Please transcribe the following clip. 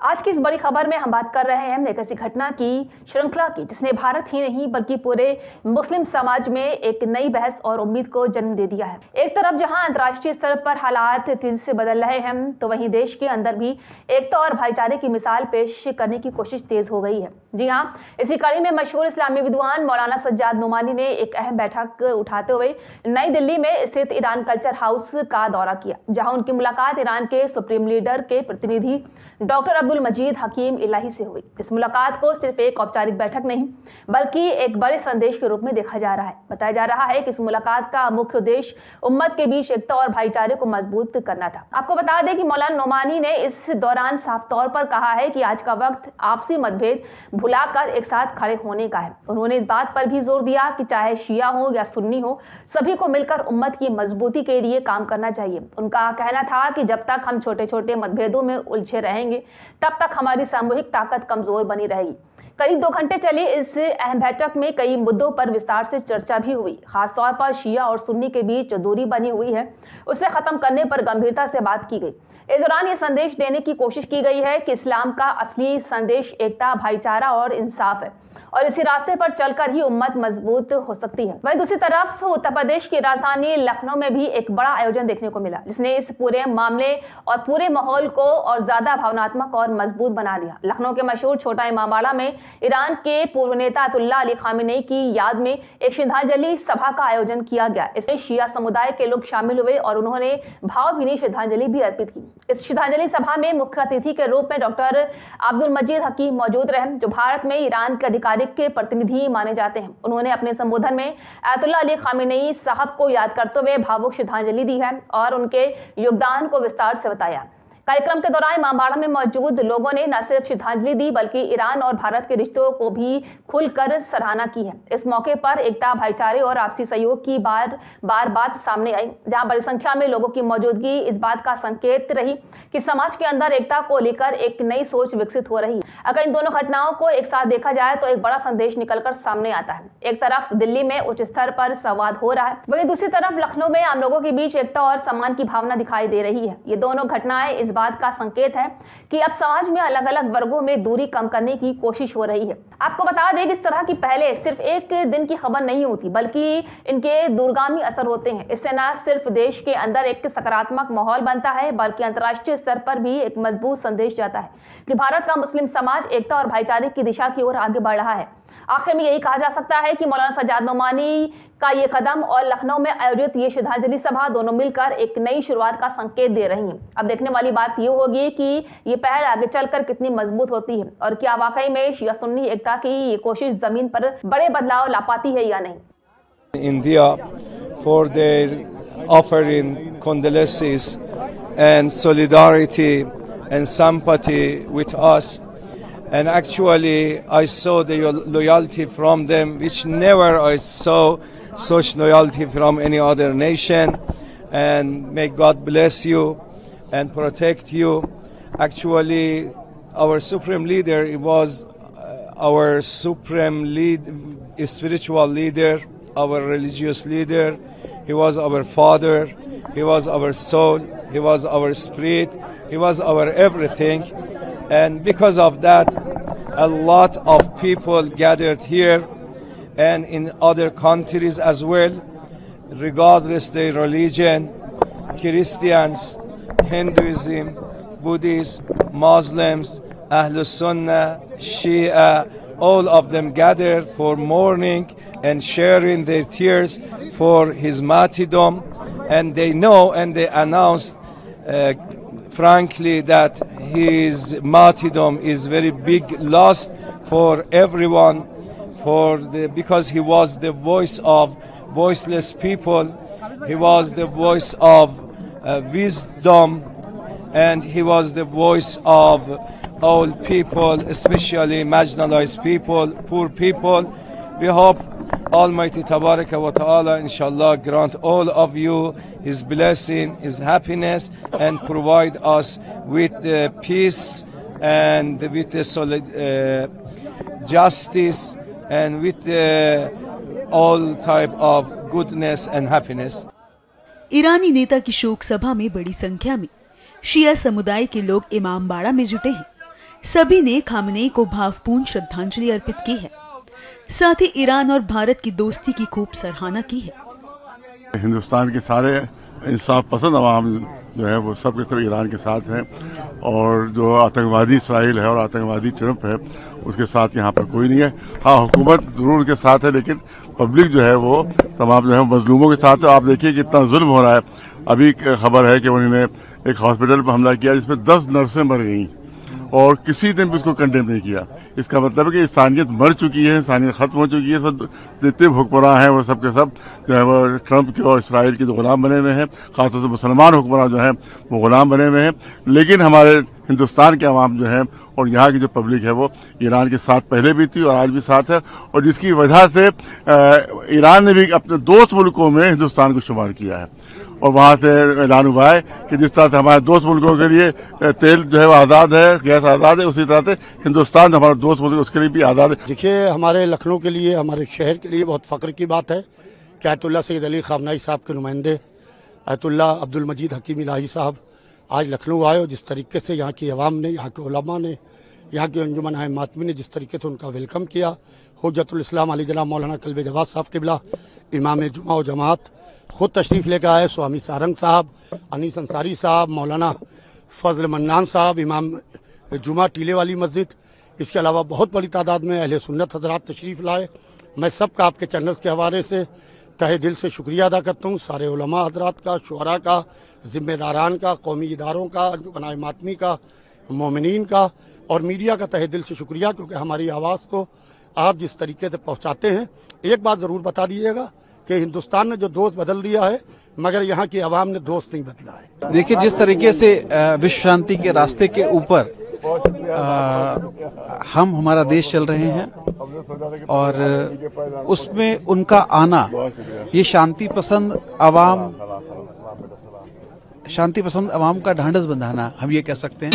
आज की इस बड़ी खबर में हम बात कर रहे हैं एक ऐसी घटना की श्रृंखला की जिसने भारत ही नहीं बल्कि पूरे मुस्लिम समाज में एक नई बहस और उम्मीद को जन्म दे दिया है। एक तरफ जहां अंतर्राष्ट्रीय स्तर पर हालात तेजी से बदल रहे हैं तो वहीं देश के अंदर भी एकता और भाईचारे की मिसाल पेश करने की कोशिश तेज हो गई है। जी हाँ, इसी कड़ी में मशहूर इस्लामी विद्वान मौलाना सज्जाद नोमानी ने एक अहम बैठक उठाते हुए नई दिल्ली में स्थित ईरान कल्चर हाउस का दौरा किया, जहां उनकी मुलाकात ईरान के सुप्रीम लीडर के प्रतिनिधि डॉक्टर अब्दुल मजीद हकीम इलाही से हुई। इस मुलाकात को सिर्फ एक औपचारिक बैठक नहीं बल्कि एक बड़े संदेश के रूप में देखा जा रहा है। बताया जा रहा है कि इस मुलाकात का मुख्य उद्देश्य उम्मत के बीच एकता और भाईचारे को मजबूत करना था। आपको बता दें कि मौलाना नोमानी ने इस दौरान साफ तौर पर कहा है कि आज का वक्त आपसी मतभेद भुलाकर एक साथ खड़े होने का है। उन्होंने इस बात पर भी जोर दिया कि चाहे शिया हो या सुन्नी हो, सभी को मिलकर उम्मत की मजबूती के लिए काम करना चाहिए। उनका कहना था कि जब तक हम छोटे छोटे मतभेदों में उलझे रहेंगे तब तक हमारी सामूहिक ताकत कमजोर बनी रहेगी। करीब 2 घंटे चली इस अहम बैठक में कई मुद्दों पर विस्तार से चर्चा भी हुई। खासतौर पर शिया और सुन्नी के बीच जो दूरी बनी हुई है उसे खत्म करने पर गंभीरता से बात की गई। इस दौरान ये संदेश देने की कोशिश की गई है कि इस्लाम का असली संदेश एकता, भाईचारा और इंसाफ है और इसी रास्ते पर चलकर ही उम्मत मजबूत हो सकती है। वहीं दूसरी तरफ उत्तर प्रदेश की राजधानी लखनऊ में भी एक बड़ा आयोजन देखने को मिला जिसने इस पूरे मामले और पूरे माहौल को और ज्यादा भावनात्मक और मजबूत बना दिया। लखनऊ के मशहूर छोटा इमामबाड़ा में ईरान के पूर्व नेता अयतुल्लाह अली खामेनी की याद में एक श्रद्धांजलि सभा का आयोजन किया गया। इसमें शिया समुदाय के लोग शामिल हुए और उन्होंने भावभीनी श्रद्धांजलि भी अर्पित की। इस श्रद्धांजलि सभा में मुख्य अतिथि के रूप में डॉक्टर अब्दुल मजीद हकीम मौजूद रहे, जो भारत में ईरान के आधिकारिक के प्रतिनिधि माने जाते हैं। उन्होंने अपने संबोधन में अयतुल्लाह अली खामेनी साहब को याद करते हुए भावुक श्रद्धांजलि दी है और उनके योगदान को विस्तार से बताया। कार्यक्रम के दौरान इमामबाड़ा में मौजूद लोगों ने न सिर्फ श्रद्धांजलि दी बल्कि ईरान और भारत के रिश्तों को भी खुलकर सराहना की है। इस मौके पर एकता, भाईचारे और आपसी सहयोग की बार बात सामने आई, जहां बड़ी संख्या में लोगों की मौजूदगी इस बात का संकेत रही कि समाज के अंदर एकता को लेकर एक नई सोच विकसित हो रही है। अगर इन दोनों घटनाओं को एक साथ देखा जाए तो एक बड़ा संदेश निकलकर सामने आता है। एक तरफ दिल्ली में उच्च स्तर पर संवाद हो रहा है, वहीं दूसरी तरफ लखनऊ में आम लोगों के बीच एकता और सम्मान की भावना दिखाई दे रही है। ये दोनों घटनाएं इस बात का संकेत है कि अब समाज में अलग अलग वर्गों में दूरी कम करने की कोशिश हो रही है। आपको बता दें कि इस तरह की पहले सिर्फ एक दिन की खबर नहीं होती बल्कि इनके दूरगामी असर होते हैं। इससे न सिर्फ देश के अंदर एक सकारात्मक माहौल बनता है बल्कि अंतर्राष्ट्रीय स्तर पर भी एक मजबूत संदेश जाता है कि भारत का मुस्लिम समाज एकता और भाईचारे की दिशा की ओर आगे बढ़ रहा है। आखिर में यही कहा जा सकता है कि मौलाना सज्जाद नोमानी का ये कदम और लखनऊ में आयोजित ये श्रद्धांजलि सभा दोनों मिलकर एक नई शुरुआत का संकेत दे रही हैं। अब देखने वाली बात ये होगी कि ये पहल आगे चलकर कितनी मजबूत होती है और क्या वाकई में शिया सुन्नी एकता की ये कोशिश जमीन पर बड़े बदलाव ला पाती है या नहीं। India for their offering condolences and solidarity and sympathy with us. And actually, I saw the loyalty from them, which never I saw such loyalty from any other nation. And may God bless you and protect you. Actually, our supreme leader was our supreme spiritual leader, our religious leader. He was our father. He was our soul. He was our spirit. He was our everything. And because of that, a lot of people gathered here and in other countries as well, regardless their religion, Christians, Hinduism, Buddhists, Muslims, Ahlus Sunnah, Shia, all of them gathered for mourning and sharing their tears for his martyrdom. And they know and they announced frankly that his martyrdom is very big loss for everyone, because he was the voice of voiceless people. He was the voice of wisdom, and he was the voice of all people, especially marginalized people, poor people. We hope Almighty Tabaraka wa Ta'ala inshallah grant all of you His blessing, His happiness, and provide us with peace and with justice and with all type of goodness and happiness. ईरानी नेता की शोक सभा में बड़ी संख्या में शिया समुदाय के लोग इमामबाड़ा में जुटे हैं, सभी ने खामनेई को भावपूर्ण श्रद्धांजलि अर्पित की है। साथ ही ईरान और भारत की दोस्ती की खूब सराहना की है। हिंदुस्तान के सारे इंसाफ पसंद अवाम जो है वो सब के सब ईरान के साथ हैं और जो आतंकवादी इसराइल है और आतंकवादी ट्रंप है उसके साथ यहाँ पर कोई नहीं है। हाँ, हुकूमत जरूर उनके साथ है लेकिन पब्लिक जो है वो तमाम जो है मजलूमों के साथ है। आप देखिए कितना जुल्म हो रहा है। अभी खबर है कि उन्होंने एक हॉस्पिटल पर हमला किया जिसमें 10 नर्सें मर गई और किसी ने भी उसको कंडेम नहीं किया। इसका मतलब है कि इंसानियत मर चुकी है, इंसानियत खत्म हो चुकी है। सब जितने हुक्मरान हैं वो सब के सब जो है वो ट्रंप के और इसराइल के जो गुलाम बने हुए हैं, खासतौर से मुसलमान हुक्मरान जो हैं वो गुलाम बने हुए हैं। लेकिन हमारे हिंदुस्तान के अवाम जो है और यहाँ की जो पब्लिक है वो ईरान के साथ पहले भी थी और आज भी साथ है और जिसकी वजह से ईरान ने भी अपने दोस्त मुल्कों में हिंदुस्तान को शुमार किया है और वहां से ऐलान हुआ है कि जिस तरह से हमारे दोस्त मुल्कों के लिए तेल जो है वो आज़ाद है, गैस आज़ाद है, उसी तरह से हिंदुस्तान हमारा दोस्त मुल्क उसके लिए भी आज़ाद है। देखिए, हमारे लखनऊ के लिए, हमारे शहर के लिए बहुत फ़ख्र की बात है कि आयतुल्लाह सैयद अली खामनेई साहब के नुमाइंदे आयतुल्लाह अब्दुल मजीद हकीम इलाही साहब आज लखनऊ आए और जिस तरीके से यहाँ की अवाम ने, यहाँ के उलमा ने, यहाँ की अंजुमन मातमी ने जिस तरीके से उनका वेलकम किया। हुज्जतुल इस्लाम अली जनाब मौलाना कल्बे जवाद साहब किबला, इमाम जुमा और जमात खुद तशरीफ़ लेकर आए। स्वामी सारंग साहब, अनीस अंसारी साहब, मौलाना फजल मन्नान साहब, इमाम जुमा टीले वाली मस्जिद, इसके अलावा बहुत बड़ी तादाद में अहले सुन्नत हजरात तशरीफ़ लाए। मैं सबका आपके चैनल्स के हवाले से तहे दिल से शुक्रिया अदा करता हूँ। सारे उलमा हजरात का, शुअरा का, ज़िम्मेदारान का, कौमी इदारों का, अंजुमन मातमी का, मोमिनीन का और मीडिया का तहे दिल से शुक्रिया, क्योंकि हमारी आवाज़ को आप जिस तरीके से पहुँचाते हैं। एक बात ज़रूर बता दीजिएगा कि हिंदुस्तान ने जो दोस्त बदल दिया है मगर यहाँ की आवाम ने दोस्त नहीं बदला है। देखिए, जिस तरीके से विश्व शांति के रास्ते के ऊपर हमारा देश चल रहे हैं और उसमें उनका आना, ये शांति पसंद आवाम का ढांढस बंधाना हम ये कह सकते हैं।